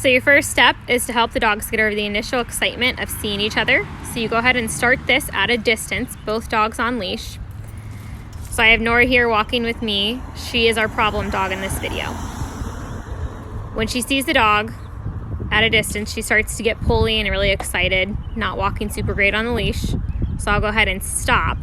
So your first step is to help the dogs get over the initial excitement of seeing each other. So you go ahead and start this at a distance, both dogs on leash. So I have Nora here walking with me. She is our problem dog in this video. When she sees the dog at a distance, she starts to get pulley and really excited, not walking super great on the leash. So I'll go ahead and stop.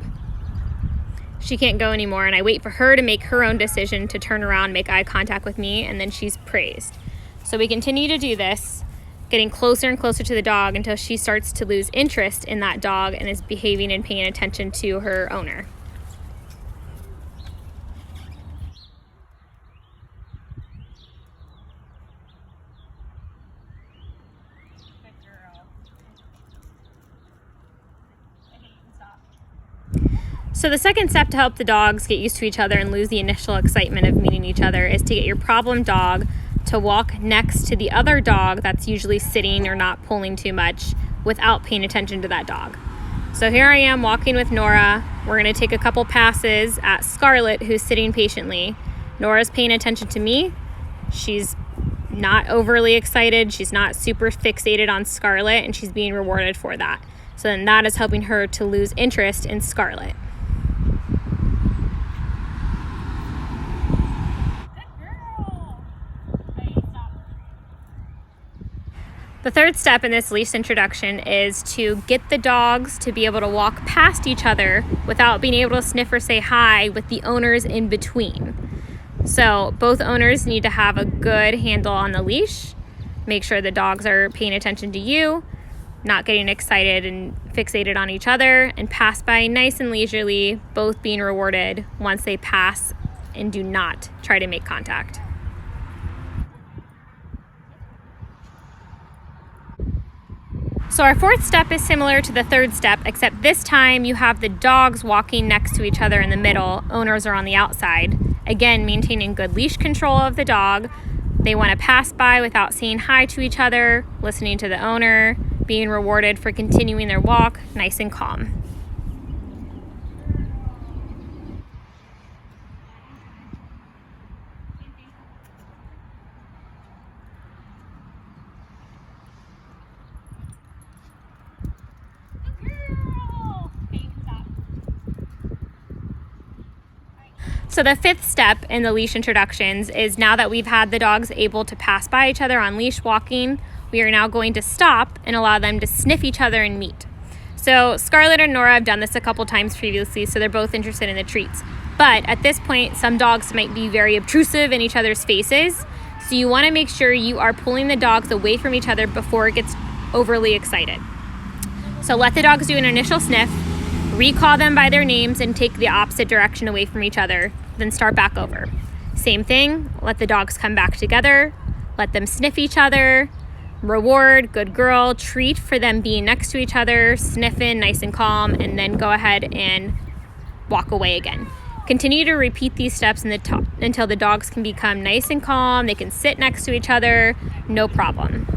She can't go anymore, and I wait for her to make her own decision to turn around, make eye contact with me, and then she's praised. So we continue to do this, getting closer and closer to the dog until she starts to lose interest in that dog and is behaving and paying attention to her owner. So the second step to help the dogs get used to each other and lose the initial excitement of meeting each other is to get your problem dog to walk next to the other dog that's usually sitting or not pulling too much without paying attention to that dog. So here I am walking with Nora. We're gonna take a couple passes at Scarlet, who's sitting patiently. Nora's paying attention to me. She's not overly excited. She's not super fixated on Scarlet, and she's being rewarded for that. So then that is helping her to lose interest in Scarlet. The third step in this leash introduction is to get the dogs to be able to walk past each other without being able to sniff or say hi with the owners in between. So both owners need to have a good handle on the leash. Make sure the dogs are paying attention to you, not getting excited and fixated on each other, and pass by nice and leisurely, both being rewarded once they pass and do not try to make contact. So our fourth step is similar to the third step, except this time you have the dogs walking next to each other in the middle. Owners are on the outside. Again, maintaining good leash control of the dog. They want to pass by without saying hi to each other, listening to the owner, being rewarded for continuing their walk, nice and calm. So the fifth step in the leash introductions is, now that we've had the dogs able to pass by each other on leash walking, we are now going to stop and allow them to sniff each other and meet. So Scarlet and Nora have done this a couple times previously, so they're both interested in the treats. But at this point, some dogs might be very obtrusive in each other's faces. So you want to make sure you are pulling the dogs away from each other before it gets overly excited. So let the dogs do an initial sniff, recall them by their names, and take the opposite direction away from each other, then start back over. Same thing, let the dogs come back together, let them sniff each other, reward, good girl, treat for them being next to each other, sniffing, nice and calm, and then go ahead and walk away again. Continue to repeat these steps until the dogs can become nice and calm, they can sit next to each other, no problem.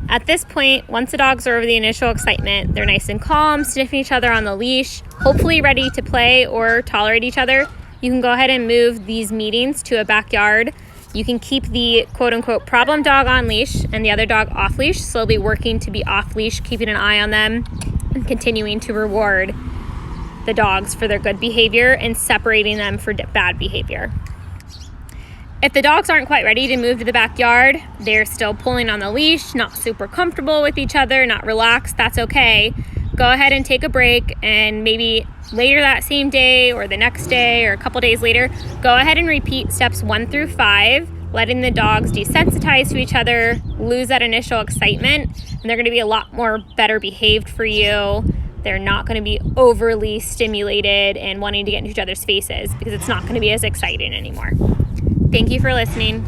At this point, once the dogs are over the initial excitement, they're nice and calm, sniffing each other on the leash, hopefully ready to play or tolerate each other. You can go ahead and move these meetings to a backyard. You can keep the quote-unquote problem dog on leash and the other dog off leash, slowly working to be off leash, keeping an eye on them and continuing to reward the dogs for their good behavior and separating them for bad behavior. If the dogs aren't quite ready to move to the backyard, they're still pulling on the leash, not super comfortable with each other, not relaxed, that's okay. Go ahead and take a break, and maybe later that same day or the next day or a couple days later, go ahead and repeat steps 1 through 5, letting the dogs desensitize to each other, lose that initial excitement, and they're gonna be a lot more better behaved for you. They're not gonna be overly stimulated and wanting to get into each other's faces because it's not gonna be as exciting anymore. Thank you for listening.